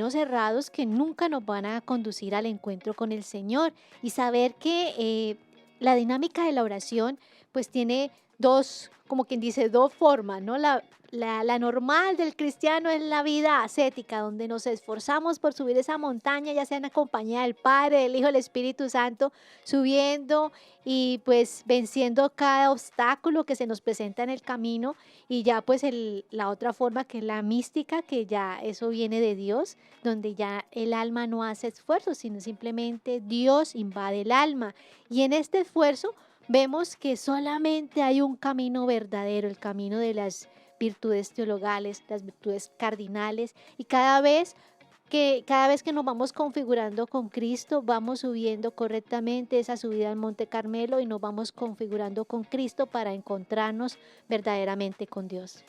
cerrados que nunca nos van a conducir al encuentro con el Señor. Y saber que la dinámica de la oración pues tiene dos, como quien dice, dos formas, ¿no? La normal del cristiano es la vida ascética, donde nos esforzamos por subir esa montaña, ya sea en la compañía del Padre, del Hijo, del Espíritu Santo, subiendo y pues venciendo cada obstáculo que se nos presenta en el camino. Y ya pues la otra forma, que es la mística, que ya eso viene de Dios, donde ya el alma no hace esfuerzo, sino simplemente Dios invade el alma. Y en este esfuerzo vemos que solamente hay un camino verdadero, el camino de las virtudes teologales, las virtudes cardinales, y cada vez que nos vamos configurando con Cristo, vamos subiendo correctamente esa subida al Monte Carmelo y nos vamos configurando con Cristo para encontrarnos verdaderamente con Dios.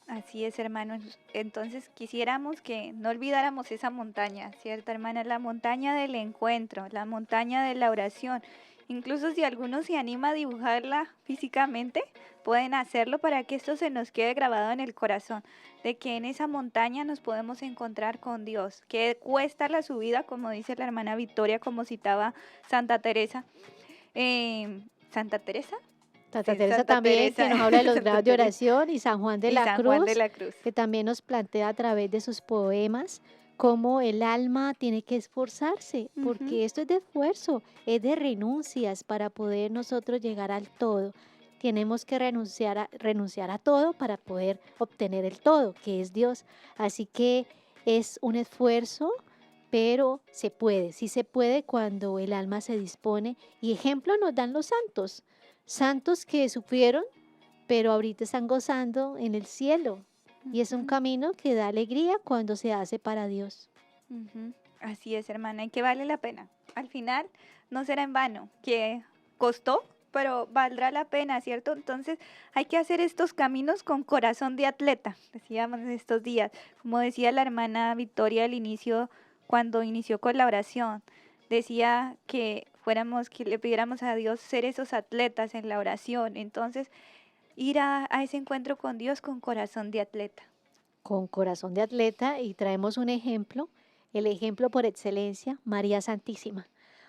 Así es, hermanos. Entonces quisiéramos que no olvidáramos esa montaña, ¿cierto, hermana? La montaña del encuentro, la montaña de la oración. Incluso si alguno se anima a dibujarla físicamente, pueden hacerlo para que esto se nos quede grabado en el corazón, de que en esa montaña nos podemos encontrar con Dios, que cuesta la subida, como dice la hermana Victoria, como citaba Santa Teresa. ¿Santa Teresa? Santa Sí, Teresa Santa también, Teresa. que nos habla de los Santa grados de Teresa. oración, y San Juan de Y la San Cruz, Juan de la Cruz. que también nos plantea a través de sus poemas cómo el alma tiene que esforzarse, porque esto es de esfuerzo, es de renuncias para poder nosotros llegar al todo. Tenemos que renunciar a todo para poder obtener el todo, que es Dios. Así que es un esfuerzo, pero se puede, sí se puede cuando el alma se dispone. Y ejemplo nos dan los santos, santos que sufrieron, pero ahorita están gozando en el cielo. Y es un Ujú. camino que da alegría cuando se hace para Dios. Ujú. Así es, hermana, y que vale la pena. Al final no será en vano, que costó, pero valdrá la pena, ¿cierto? Entonces hay que hacer estos caminos con corazón de atleta, decíamos en estos días, como decía la hermana Victoria al inicio, cuando inició con la oración, decía que que le pidiéramos a Dios ser esos atletas en la oración, entonces ir a ese encuentro con Dios con corazón de atleta. Con corazón de atleta, y traemos un ejemplo, el ejemplo por excelencia, María Santísima.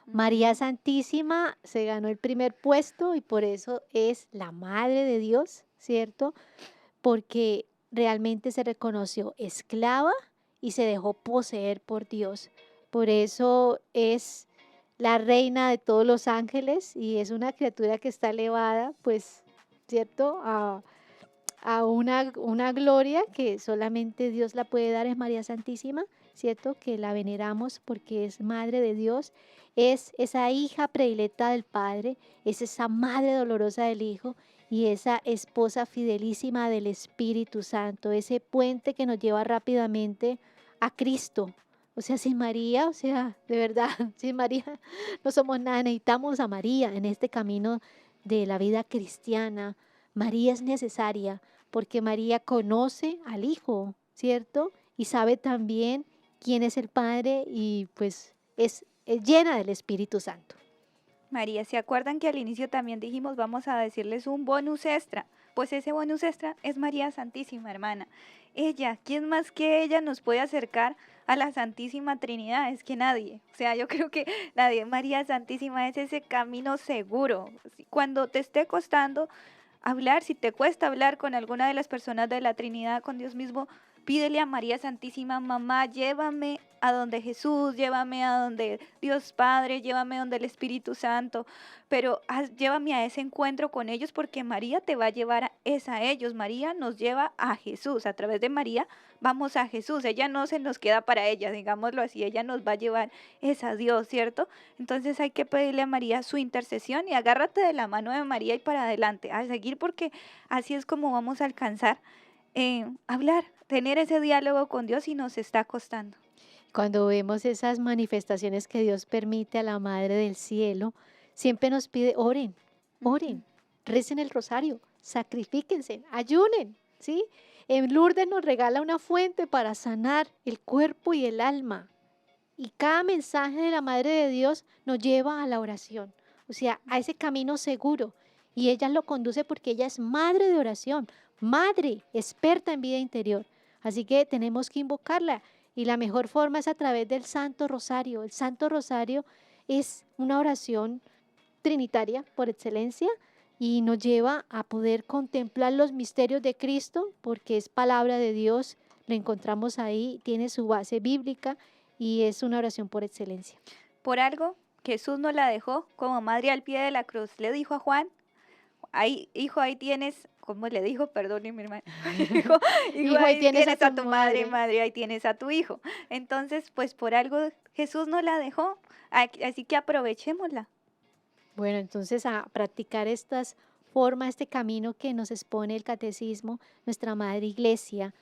María Ujú. Santísima se ganó el primer puesto y por eso es la Madre de Dios, ¿cierto? Porque realmente se reconoció esclava y se dejó poseer por Dios. Por eso es la reina de todos los ángeles y es una criatura que está elevada, pues, ¿cierto? A una gloria que solamente Dios la puede dar, es María Santísima, ¿cierto? Que la veneramos porque es Madre de Dios, es esa hija predilecta del Padre, es esa Madre dolorosa del Hijo y esa esposa fidelísima del Espíritu Santo, ese puente que nos lleva rápidamente a Cristo. O sea, sin María, o sea, de verdad, sin María no somos nada, necesitamos a María en este camino de la vida cristiana. María es necesaria porque María conoce al Hijo, ¿cierto? Y sabe también quién es el Padre y pues es llena del Espíritu Santo. María, ¿se acuerdan que al inicio también dijimos vamos a decirles un bonus extra? Pues ese bonus extra es María Santísima, hermana. Ella, ¿quién más que ella nos puede acercar a la Santísima Trinidad? Es que nadie. O sea, yo creo que nadie. María Santísima es ese camino seguro. Cuando te esté costando hablar, si te cuesta hablar con alguna de las personas de la Trinidad, con Dios mismo, Pídele a María Santísima, mamá, llévame a donde Jesús, llévame a donde Dios Padre, llévame a donde el Espíritu Santo, pero llévame a ese encuentro con ellos porque María te va a llevar a ellos. María nos lleva a Jesús, a través de María vamos a Jesús, ella no se nos queda para ella, digámoslo así, ella nos va a llevar es a Dios, ¿cierto? Entonces hay que pedirle a María su intercesión y agárrate de la mano de María y para adelante, a seguir porque así es como vamos a alcanzar hablar, tener ese diálogo con Dios y nos está costando. Cuando vemos esas manifestaciones que Dios permite a la Madre del Cielo, siempre nos pide, oren, oren, recen el rosario, sacrifíquense, ayunen, ¿sí? En Lourdes nos regala una fuente para sanar el cuerpo y el alma. Y cada mensaje de la Madre de Dios nos lleva a la oración, o sea, a ese camino seguro. Y ella lo conduce porque ella es madre de oración, madre experta en vida interior. Así que tenemos que invocarla. Y la mejor forma es a través del Santo Rosario. El Santo Rosario es una oración trinitaria por excelencia y nos lleva a poder contemplar los misterios de Cristo porque es palabra de Dios. Lo encontramos ahí, tiene su base bíblica y es una oración por excelencia. Por algo, Jesús nos la dejó como madre al pie de la cruz. Le dijo a Juan, ahí, hijo, ahí tienes, ¿cómo le dijo? Perdón, mi hermana. Hijo, ahí tienes a tu madre, madre, ahí tienes a tu hijo. Entonces, pues por algo Jesús nos la dejó, así que aprovechémosla. Bueno, entonces a practicar estas formas, este camino que nos expone el catecismo, nuestra Madre Iglesia,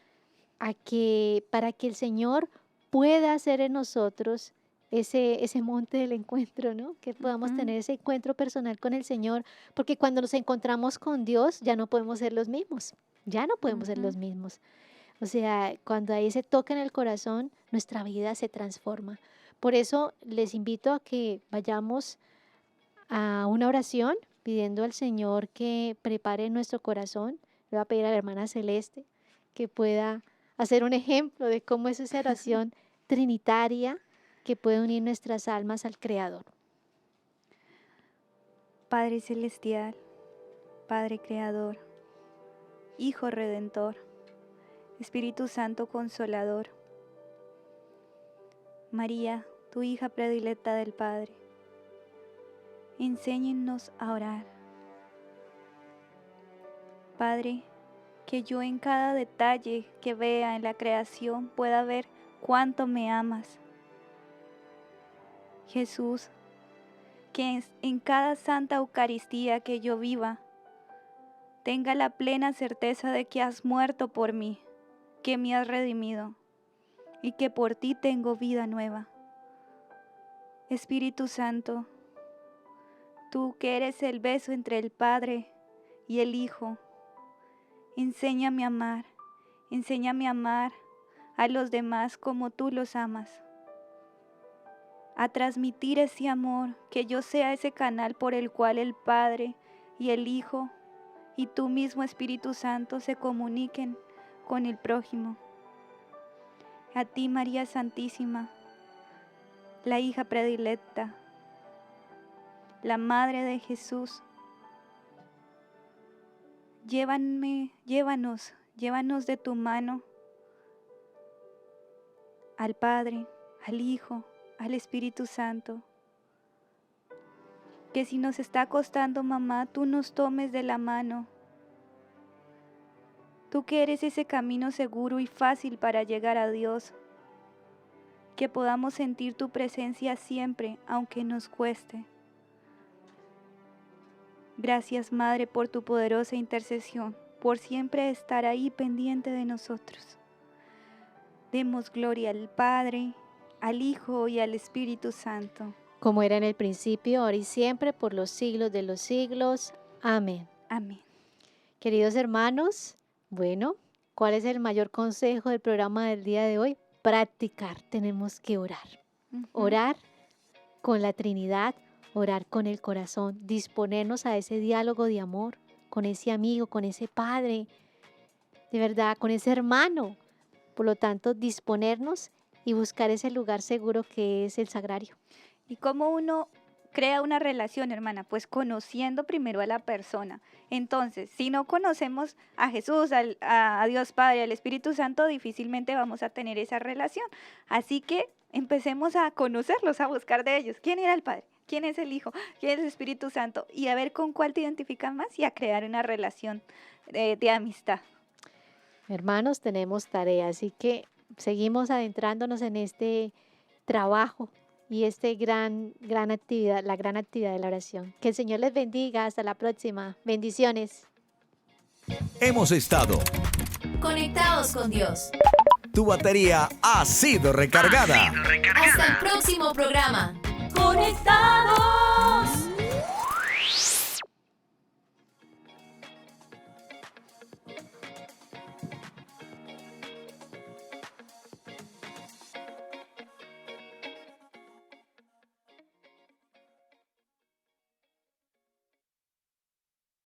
para que el Señor pueda hacer en nosotros ese monte del encuentro, ¿no? Que podamos tener ese encuentro personal con el Señor, porque cuando nos encontramos con Dios ya no podemos ser los mismos, ya no podemos ser los mismos. O sea, cuando hay ese toque en el corazón, nuestra vida se transforma. Por eso les invito a que vayamos a una oración pidiendo al Señor que prepare nuestro corazón. Le voy a pedir a la hermana Celeste que pueda hacer un ejemplo de cómo es esa oración trinitaria que puede unir nuestras almas al Creador. Padre Celestial, Padre Creador, Hijo Redentor, Espíritu Santo Consolador, María, tu hija predilecta del Padre, enséñennos a orar. Padre, que yo en cada detalle que vea en la creación pueda ver cuánto me amas. Jesús, que en cada Santa Eucaristía que yo viva, tenga la plena certeza de que has muerto por mí, que me has redimido y que por ti tengo vida nueva. Espíritu Santo, tú que eres el beso entre el Padre y el Hijo, enséñame a amar a los demás como tú los amas, a transmitir ese amor, que yo sea ese canal por el cual el Padre y el Hijo y tú mismo Espíritu Santo se comuniquen con el prójimo. A ti, María Santísima, la hija predilecta, la Madre de Jesús, llévanos de tu mano al Padre, al Hijo, al Espíritu Santo. Que si nos está costando, mamá, tú nos tomes de la mano. Tú que eres ese camino seguro y fácil para llegar a Dios. Que podamos sentir tu presencia siempre, aunque nos cueste. Gracias, Madre, por tu poderosa intercesión, por siempre estar ahí pendiente de nosotros. Demos gloria al Padre, al Hijo y al Espíritu Santo. Como era en el principio, ahora y siempre, por los siglos de los siglos. Amén. Amén. Queridos hermanos, bueno, ¿cuál es el mayor consejo del programa del día de hoy? Practicar, tenemos que orar. Orar con la Trinidad, orar con el corazón, disponernos a ese diálogo de amor, con ese amigo, con ese padre, de verdad, con ese hermano. Por lo tanto, disponernos y buscar ese lugar seguro que es el sagrario. Y cómo uno crea una relación, hermana? Pues conociendo primero a la persona. Entonces, si no conocemos a Jesús, a Dios Padre, al Espíritu Santo, difícilmente vamos a tener esa relación. Así que empecemos a conocerlos, a buscar de ellos. ¿Quién era el Padre? ¿Quién es el Hijo? ¿Quién es el Espíritu Santo? Y a ver con cuál te identificas más y a crear una relación de amistad. Hermanos, tenemos tarea, así que seguimos adentrándonos en este trabajo y gran actividad, la gran actividad de la oración. Que el Señor les bendiga. Hasta la próxima. Bendiciones. Hemos estado. Conectados con Dios. Tu batería ha sido recargada. Hasta el próximo programa. Conectados.